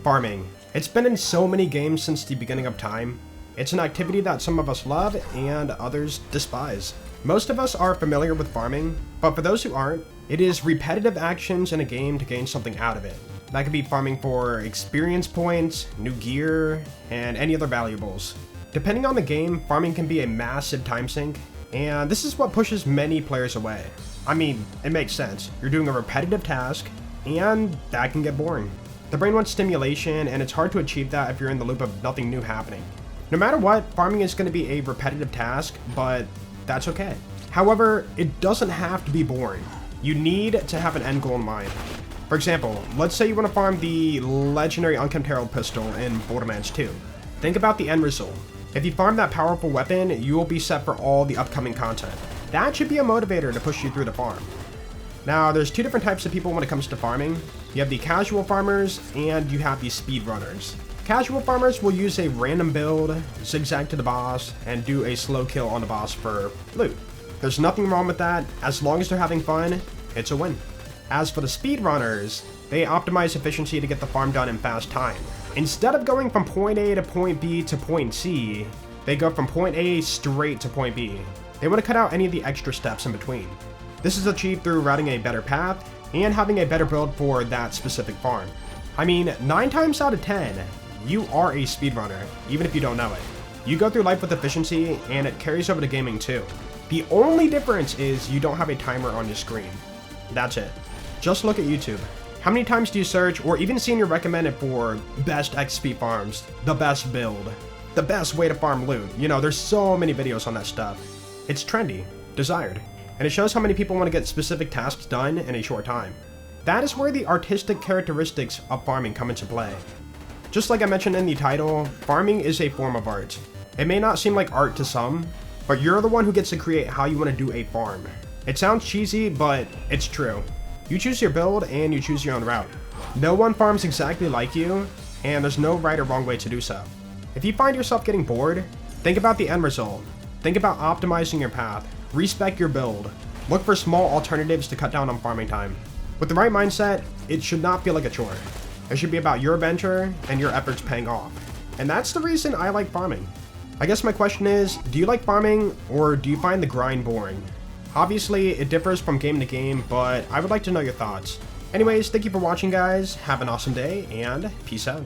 Farming. It's been in so many games since the beginning of time. It's an activity that some of us love and others despise. Most of us are familiar with farming, but for those who aren't, it is repetitive actions in a game to gain something out of it. That could be farming for experience points, new gear, and any other valuables. Depending on the game, farming can be a massive time sink, and this is what pushes many players away. I mean, it makes sense. You're doing a repetitive task, and that can get boring. The brain wants stimulation, and it's hard to achieve that if you're in the loop of nothing new happening. No matter what, farming is going to be a repetitive task, but that's okay. However, it doesn't have to be boring. You need to have an end goal in mind. For example, let's say you want to farm the legendary Unkempt Herald pistol in Borderlands 2. Think about the end result. If you farm that powerful weapon, you will be set for all the upcoming content. That should be a motivator to push you through the farm. Now, there's two different types of people when it comes to farming. You have the casual farmers, and you have the speedrunners. Casual farmers will use a random build, zigzag to the boss, and do a slow kill on the boss for loot. There's nothing wrong with that. As long as they're having fun, it's a win. As for the speedrunners, they optimize efficiency to get the farm done in fast time. Instead of going from point A to point B to point C, they go from point A straight to point B. They want to cut out any of the extra steps in between. This is achieved through routing a better path and having a better build for that specific farm. I mean, 9 times out of 10, you are a speedrunner, even if you don't know it. You go through life with efficiency, and it carries over to gaming too. The only difference is you don't have a timer on your screen. That's it. Just look at YouTube. How many times do you search or even seen your recommended for best XP farms, the best build, the best way to farm loot? You know, there's so many videos on that stuff. It's trendy, desired, and it shows how many people want to get specific tasks done in a short time. That is where the artistic characteristics of farming come into play. Just like I mentioned in the title, farming is a form of art. It may not seem like art to some, but you're the one who gets to create how you want to do a farm. It sounds cheesy, but it's true. You choose your build and you choose your own route. No one farms exactly like you, and there's no right or wrong way to do so. If you find yourself getting bored, think about the end result. Think about optimizing your path. Respect your build. Look for small alternatives to cut down on farming time. With the right mindset, it should not feel like a chore. It should be about your adventure and your efforts paying off. And that's the reason I like farming. I guess my question is, do you like farming or do you find the grind boring? Obviously, it differs from game to game, but I would like to know your thoughts. Anyways, thank you for watching, guys. Have an awesome day, and peace out.